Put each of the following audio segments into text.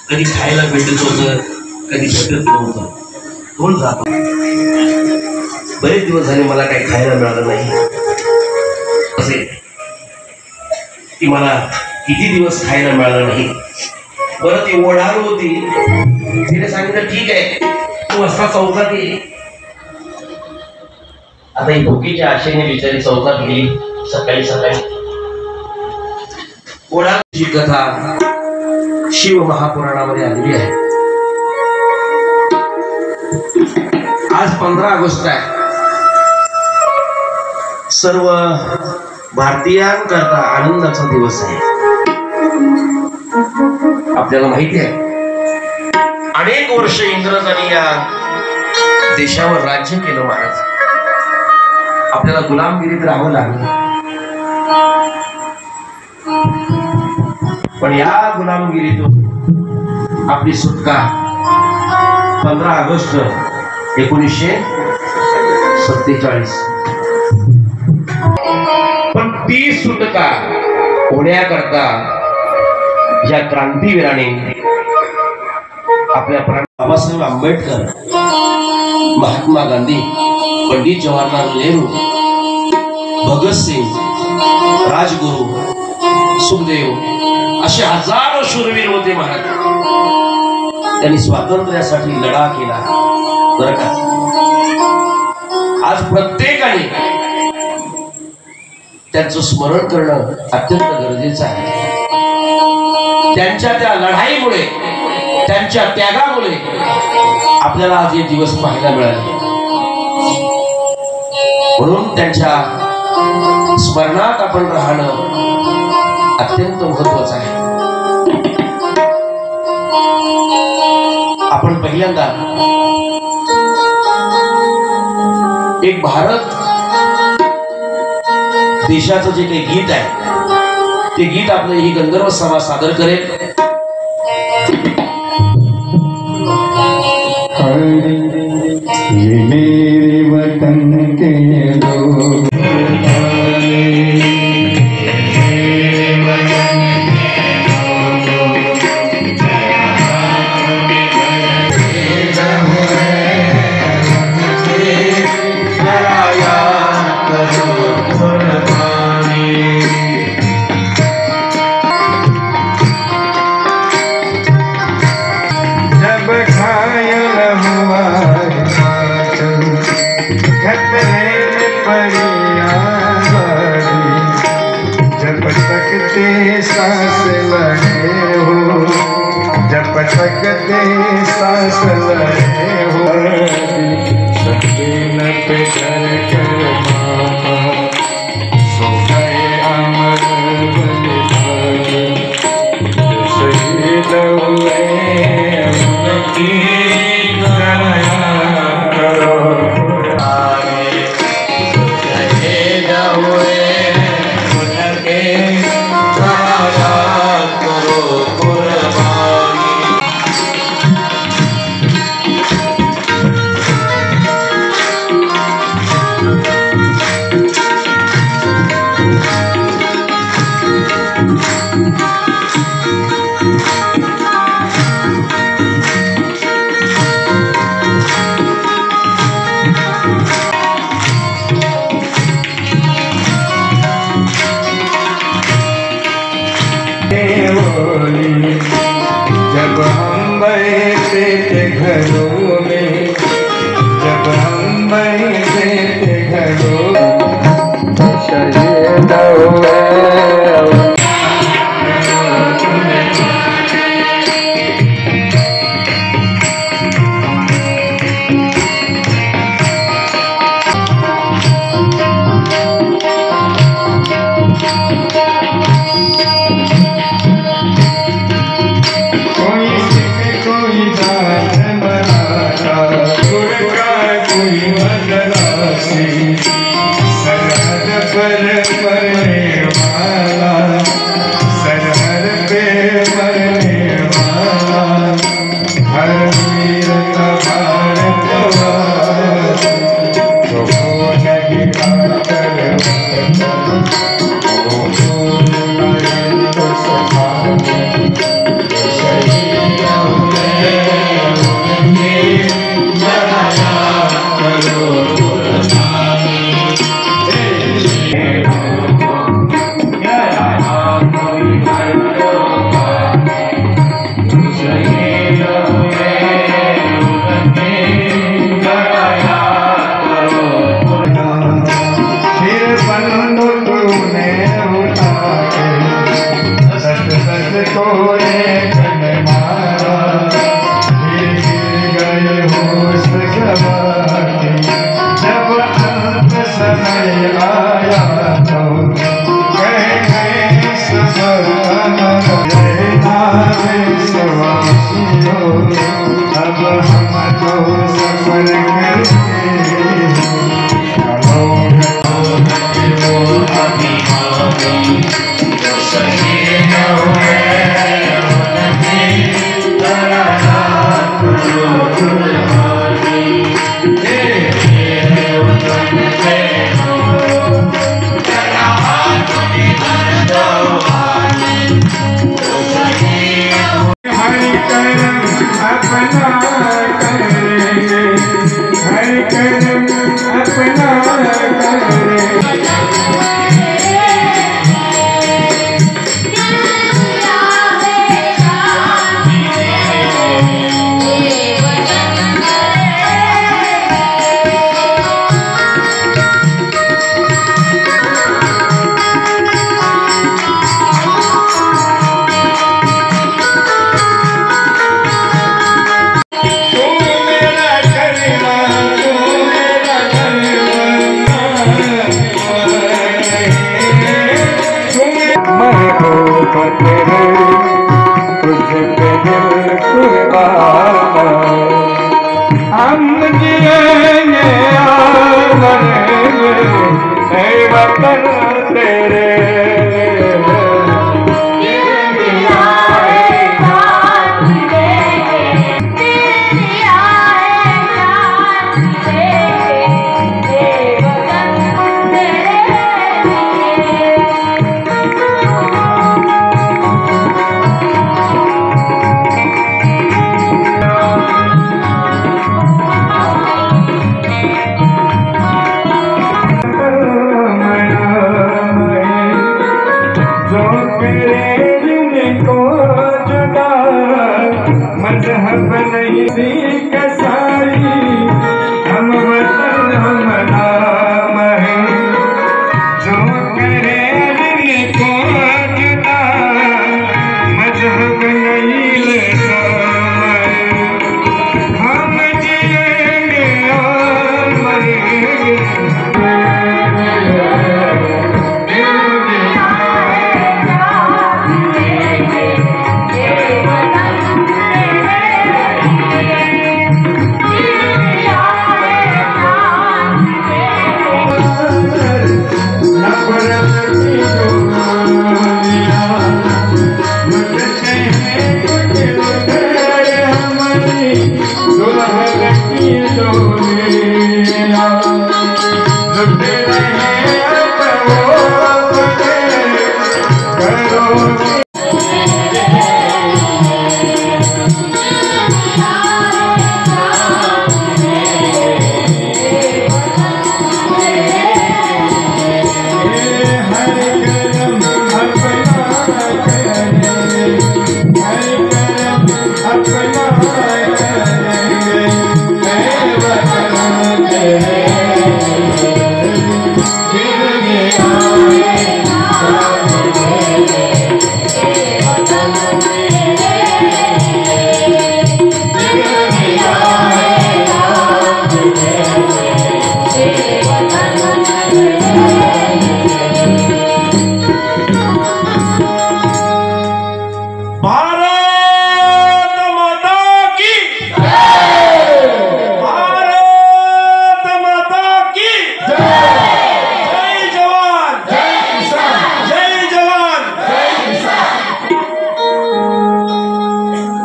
कधी खायला भेटत होतं, कधी भेटत नव्हतं. कोण जात, बरेच दिवस झाले मला काही खायला मिळालं नाही. असे की मला किती दिवस खायला मिळालं नाही. बरं ती ओढाळ होती, तिने सांगितलं ठीक आहे तू असा चौकात ये. आता ही भुकीच्या आशेने बिचारी चौकात गेली सकाळी सकाळी. ओढाळची कथा शिव महापुराणामध्ये आलेली आहे. आज 15 ऑगस्ट आहे. सर्व भारतीयांकरता आनंदाचा दिवस आहे. आपल्याला माहिती आहे अनेक वर्ष इंग्रजांनी या देशावर राज्य केलं महाराज. आपल्याला गुलामगिरीत राहावं लागलं. पण या गुलामगिरीतून आपली सुटका 15 ऑगस्ट 1947. पण ती सुटका होण्याकरता ज्या क्रांतीवीराने आपल्या प्राण बाबासाहेब आंबेडकर, महात्मा गांधी, पंडित जवाहरलाल नेहरू, भगतसिंग, राजगुरू, सुखदेव असे हजारो शूरवीर होते महाराज. त्यांनी स्वातंत्र्यासाठी लढा केला बरं का. आज प्रत्येकाने त्यांचं स्मरण करणं अत्यंत गरजेचं आहे. त्यांच्या त्या लढाईमुळे, त्यांच्या त्यागामुळे आपल्याला आज हे दिवस पाहायला मिळाले. म्हणून त्यांच्या स्मरणात आपण राहणं अत्यंत महत्वाचं आहे. आपण पहिल्यांदा एक भारत देशाचं जे काही गीत आहे ते गीत आपलं ही गंधर्व सभा सादर करेल. ये मेरे वतन के लोग सांस लगे हो, जब तक दे सांस लगे हो, सकीन पे कर कर मामा सो गए अमर बलिदान. शहीद हुए उनकी दया करो, शहीद हुए उनके जब हम बैठे थे घरों में, जब हम बैठे थे घरों में, शहीद हुए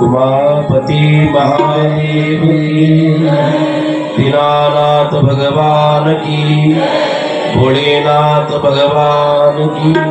उमापति महादेव की, दीनानाथ भगवान की, भोलेनाथ भगवान की।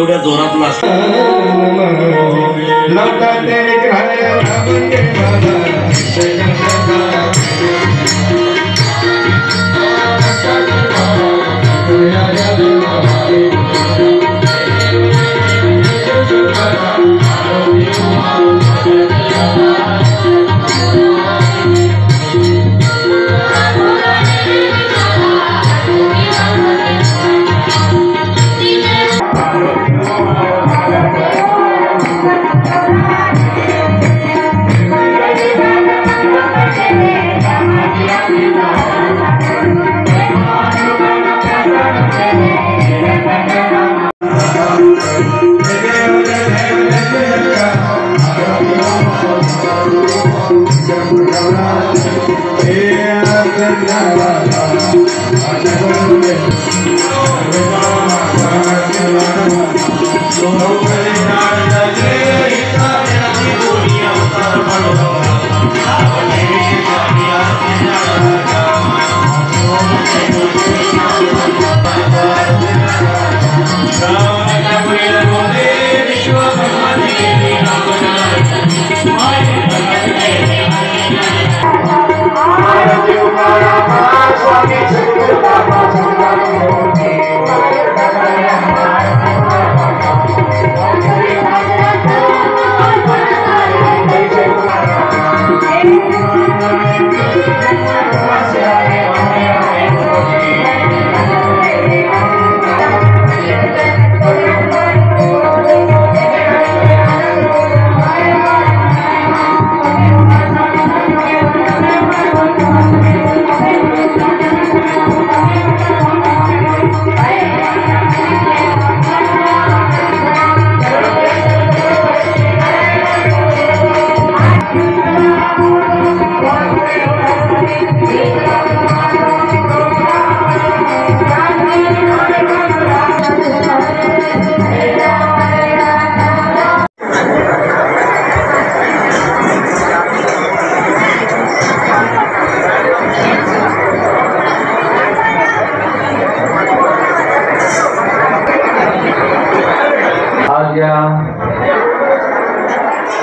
एवढ्या जोरात नाचतो. लौटाते घाले भावंडे बाबा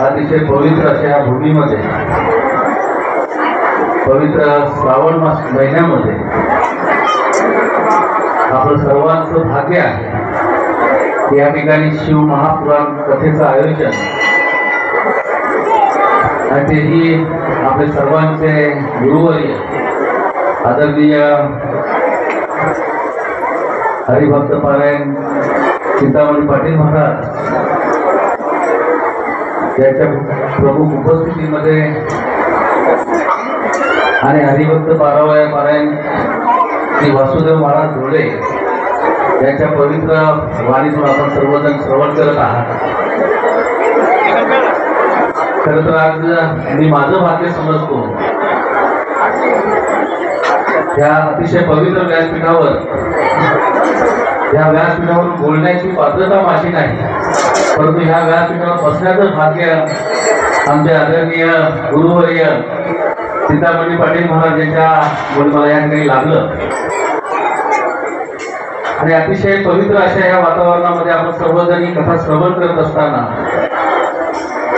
अतिशय पवित्र अशा या भूमीमध्ये पवित्र श्रावण मास महिन्यामध्ये आपलं सर्वांचं भाग्य आहे. या ठिकाणी शिव महापुराण कथेचं आयोजन आणि तेही आपले सर्वांचे गुरुवर्य आदरणीय हरिभक्त पारायण चिंतामणी पाटील महाराज याच्या प्रमुख उपस्थितीमध्ये आणि हरिभक्त पारायण श्री वासुदेव महाराज धुळे यांच्या पवित्र वाणीतून आपण सर्वजण श्रवण करत आहात. खरं तर आज मी माझं भाग्य समजतो या अतिशय पवित्र व्यासपीठावर या व्यासपीठावर बोलण्याची पात्रता माझी नाही, परंतु ह्या व्यासपीठावर बसण्याचं भाग्य आमचे आदरणीय गुरुवर्य चिंतामणी पाटील महाराज यांच्या मला या ठिकाणी लागलं. आणि अतिशय पवित्र अशा या वातावरणामध्ये आपण सर्वजण ही कथा श्रवण करत असताना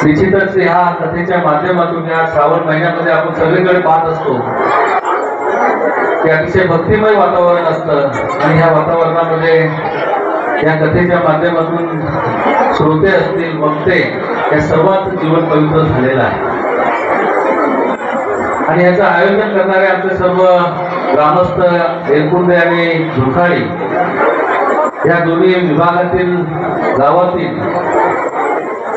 निश्चितच ह्या कथेच्या माध्यमातून या श्रावण महिन्यामध्ये आपण सगळीकडे पाहत असतो की अतिशय भक्तिमय वातावरण असतं आणि ह्या वातावरणामध्ये या कथेच्या माध्यमातून श्रोते असतील वक्ते या सर्वांचं जीवन पवित्र झालेलं आहे. आणि याचं आयोजन करणारे आमचे सर्व ग्रामस्थ एरकुंडे आणि झुखाळी या दोन्ही विभागातील गावातील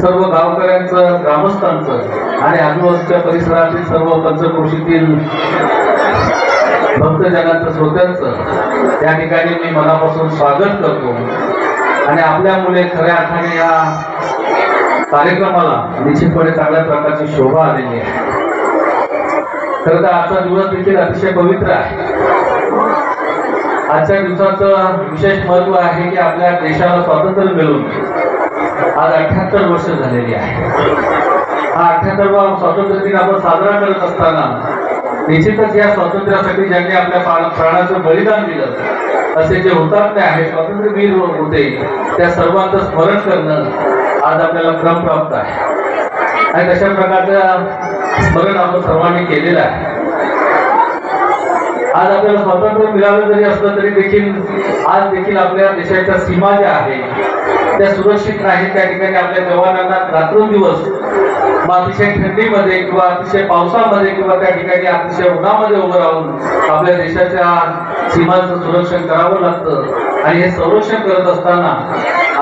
सर्व गावकऱ्यांचं ग्रामस्थांचं आणि आजूबाजूच्या परिसरातील सर्व पंचक्रोशीतील भक्तजनांचं श्रोत्यांचं त्या ठिकाणी मी मनापासून स्वागत करतो. आणि आपल्यामुळे खऱ्या अर्थाने या कार्यक्रमाला निश्चितपणे चांगल्या प्रकारची शोभा आलेली आहे. खरं तर आजचा दिवस देखील अतिशय पवित्र आहे. आजच्या दिवसाचं विशेष महत्व आहे की आपल्या देशाला स्वातंत्र्य मिळून आज 78 वर्ष झालेली आहे. हा 78वा स्वातंत्र्य दिन आपण साजरा करत असताना निश्चितच या स्वातंत्र्यासाठी ज्यांनी आपल्या प्राणाचं बलिदान दिलं असे जे हुतात्मे आहेत, स्वातंत्र्यवीर होते, त्या सर्वांचं स्मरण करणं आज आपल्याला क्रम प्राप्त आहे आणि तशा प्रकारचं स्मरण आपण सर्वांनी केलेलं आहे. आज आपल्याला स्वातंत्र्य मिळालं जरी असलं तरी देखील आज देखील आपल्या देशाच्या सीमा ज्या आहेत त्या सुरक्षित नाहीत. त्या ठिकाणी आपल्या जवानांना रात्रंदिवस अतिशय थंडीमध्ये किंवा अतिशय पावसामध्ये किंवा त्या ठिकाणी अतिशय उन्हामध्ये उभं राहून आपल्या देशाच्या सीमांचं संरक्षण करावं लागतं आणि हे संरक्षण करत असताना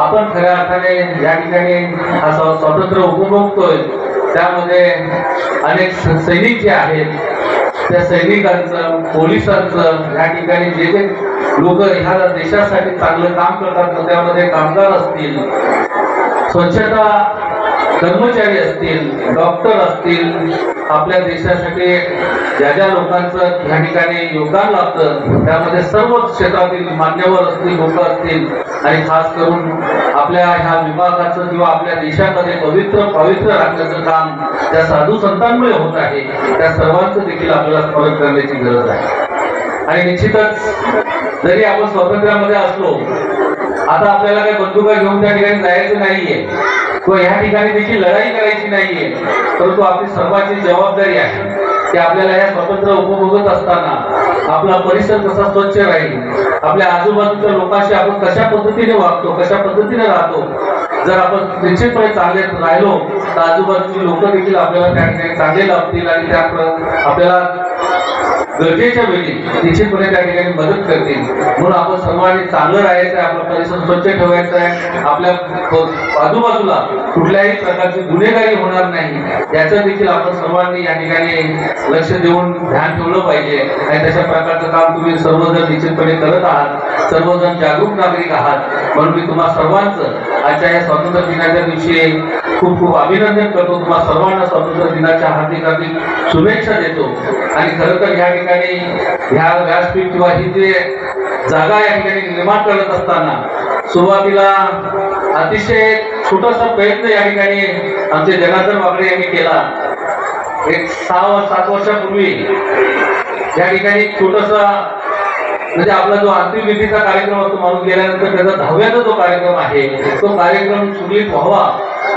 आपण खऱ्या अर्थाने या ठिकाणी हा स्वातंत्र्य उपभोगतोय. त्यामध्ये अनेक सैनिक जे आहेत त्या सैनिकांचं, पोलिसांचं, या ठिकाणी जे जे लोक ह्या देशासाठी चांगलं काम करतात, त्यामध्ये कामगार असतील, स्वच्छता कर्मचारी असतील, डॉक्टर असतील, आपल्या देशासाठी ज्या ज्या लोकांचं या ठिकाणी योगदान लागतं त्यामध्ये सर्व क्षेत्रातील मान्यवर असतील, लोक असतील आणि खास करून आपल्या ह्या विभागाचं किंवा आपल्या देशामध्ये पवित्र राखण्याचं काम त्या साधू संतांमुळे होत आहे. त्या सर्वांचं देखील आपल्याला स्मरण करण्याची गरज आहे. आणि निश्चितच जरी आपण स्वातंत्र्यामध्ये असलो, आता आपल्याला काही बंदुका घेऊन त्या ठिकाणी जायचं नाहीये किंवा या ठिकाणी देखील लढाई करायची नाहीये, परंतु आपली सर्वांची जबाबदारी आहे की आपल्याला या स्वातंत्र्य उपभोगत असताना आपला परिसर कसा स्वच्छ राहील, आपल्या आजूबाजूच्या लोकांशी आपण कशा पद्धतीने वागतो, कशा पद्धतीने राहतो. जर आपण निश्चितपणे चांगले राहिलो तर आजूबाजूची लोक देखील आपल्याला त्या ठिकाणी चांगले लाभतील आणि त्या आपल्याला गरजेच्या वेळी निश्चितपणे त्या ठिकाणी मदत करतील. म्हणून आपण सर्वांनी चांगलं राहायचं आहे, आपला परिसर स्वच्छ ठेवायचा आहे, आपल्या आजूबाजूला कुठल्याही प्रकारची गुन्हेगारी होणार नाही याचं देखील आपण सर्वांनी या ठिकाणी लक्ष देऊन ध्यान ठेवलं पाहिजे. आणि तशा प्रकारचं काम तुम्ही सर्वजण निश्चितपणे करत आहात, सर्वजण जागरूक नागरिक आहात. म्हणून मी तुम्हा सर्वांचं आजच्या या स्वातंत्र्य दिनाच्या दिवशी खूप खूप अभिनंदन करतो. तुम्हा सर्वांना स्वातंत्र्य दिनाच्या हार्दिक हार्दिक शुभेच्छा देतो. आणि खरं तर या ठिकाणी ह्या व्यासपीठ किंवा ही जे जागा या ठिकाणी निर्माण करत असताना सुरुवातीला अतिशय छोटासा प्रयत्न या ठिकाणी आमचे जनार्दन वाकडे यांनी केला. एक 6-7 वर्षापूर्वी या ठिकाणी छोटासा म्हणजे आपला जो अंतिम विधीचा कार्यक्रम असतो, माणूस गेल्यानंतर त्याचा 10व्याचा जो कार्यक्रम आहे तो कार्यक्रम सुरळीत व्हावा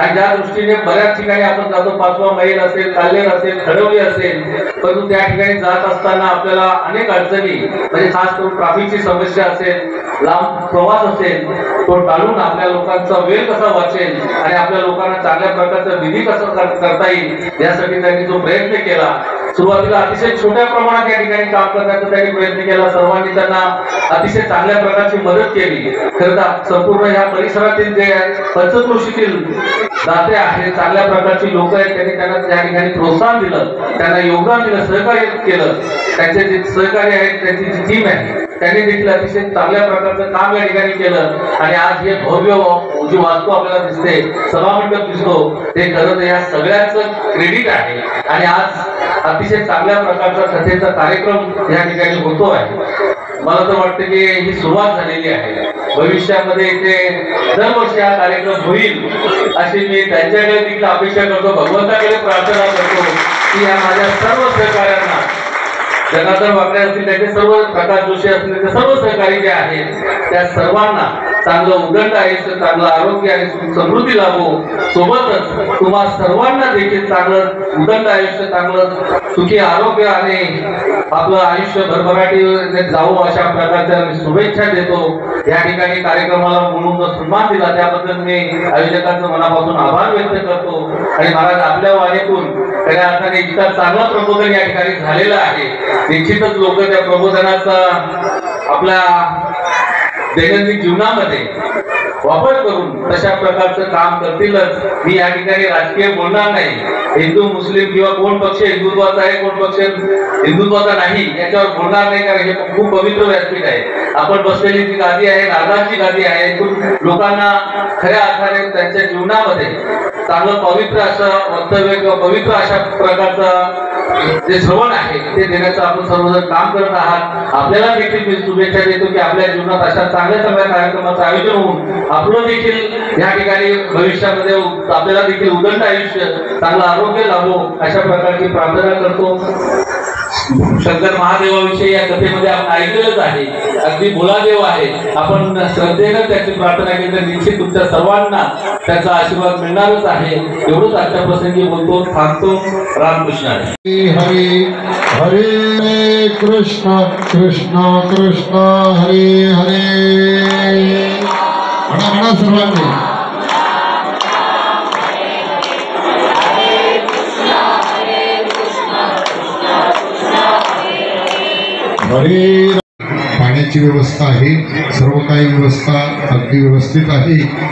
आणि ज्या दृष्टीने बऱ्याच ठिकाणी आपण जातो, 5वा मैल असेल, काल्हेर असेल, खडवली असेल, परंतु त्या ठिकाणी जात असताना आपल्याला अनेक अडचणी म्हणजे खास करून ट्रॅफिकची समस्या असेल, लांब प्रवास असेल, तो टाळून आपल्या लोकांचा वेळ कसा वाचेल आणि आपल्या लोकांना चांगल्या प्रकारचा विधी कसा करता येईल यासाठी त्यांनी जो प्रयत्न केला. सुरुवातीला अतिशय छोट्या प्रमाणात या ठिकाणी काम करण्याचा त्यांनी प्रयत्न केला. सर्वांनी त्यांना अतिशय चांगल्या प्रकारची मदत केली. खरं तर संपूर्ण या परिसरातील जे पंचक्रोशीतील दाते आहेत, चांगल्या प्रकारची लोक आहेत, त्यांनी त्यांना त्या ठिकाणी प्रोत्साहन दिलं, त्यांना योगदान दिलं, सहकार्य केलं. त्यांचे जे सहकारी आहेत, त्यांची जी टीम आहे त्यांनी देखील अतिशय चांगल्या प्रकारचं काम या ठिकाणी केलं. आणि आज हे भव्य जी वास्तू आपल्याला दिसते, सभामंडप दिसतो, ते खरं तर या सगळ्यांचं क्रेडिट आहे. आणि आज अतिशय चांगल्या प्रकारचा कथेचा कार्यक्रम या ठिकाणी होतो आहे. मला तर वाटतं की ही सुरुवात झालेली आहे. भविष्यामध्ये इथे दरवर्षी हा कार्यक्रम होईल अशी मी त्यांच्याकडे देखील अपेक्षा करतो, भगवंताकडे प्रार्थना करतो की या माझ्या सर्व सहकार्यांना, जनार्दन वाकडे असतील, त्याचे सर्व प्रकाश जोशी असतील, ते सर्व सहकारी जे आहेत त्या सर्वांना चांगलं उदंड आयुष्य, चांगलं आरोग्य आणि समृद्धी लाभो. सोबतच तुम्हा सर्वांना देखील चांगलं उदंड आयुष्य, चांगलं सुखी आरोग्य आणि आपलं आयुष्य भरभराटी जावं अशा प्रकारच्या मी शुभेच्छा देतो. या ठिकाणी कार्यक्रमाला बोलून जो सन्मान दिला त्याबद्दल मी आयोजकांचं मनापासून आभार व्यक्त करतो. आणि महाराज आपल्या वाणीतून खऱ्या अर्थाने इतका चांगला प्रबोधन या ठिकाणी झालेलं आहे. निश्चितच लोक त्या प्रबोधनाचा आपल्या दैनंदिन जीवनामध्ये वापर करून तशा प्रकारचं काम करतीलच. मी या ठिकाणी राजकीय बोलणार नाही. हिंदू मुस्लिम किंवा कोण पक्ष हिंदुत्वाचा आहे, कोण पक्ष हिंदुत्वाचा नाही याच्यावर बोलणार नाही, कारण हे खूप पवित्र व्यासपीठ आहे. आपण बसलेली जी गादी आहे, नारदाची गादी आहे, लोकांना खऱ्या अर्थाने त्यांच्या जीवनामध्ये चांगलं पवित्र असं वक्तव्य किंवा पवित्र अशा प्रकारचं जे श्रवण आहे ते देण्याचं आपण सर्वजण काम करत आहात. आपल्याला देखील मी शुभेच्छा देतो की आपल्या जीवनात अशा चांगल्या चांगल्या कार्यक्रमाचं आयोजन होऊन आपलं देखील या ठिकाणी भविष्यामध्ये आपल्याला देखील उदंड आयुष्य, चांगलं आरोग्य लाभो अशा प्रकारची प्रार्थना करतो. शंकर महादेवाविषयी या कथेमध्ये आपण ऐकलेलंच आहे. अगदी भोलादेव आहे. आपण श्रद्धेनं त्याची प्रार्थना केली तर निश्चित तुमच्या सर्वांना त्याचा आशीर्वाद मिळणारच आहे. एवढंच आजच्या प्रसंगी बोलतो, थांबतो. रामकृष्ण हरी. हरे हरे कृष्ण कृष्ण कृष्ण हरे हरे. म्हणा म्हणा सर्वांनी. हरे. पाण्याची व्यवस्था आहे, सर्व काही व्यवस्था अगदी व्यवस्थित आहे.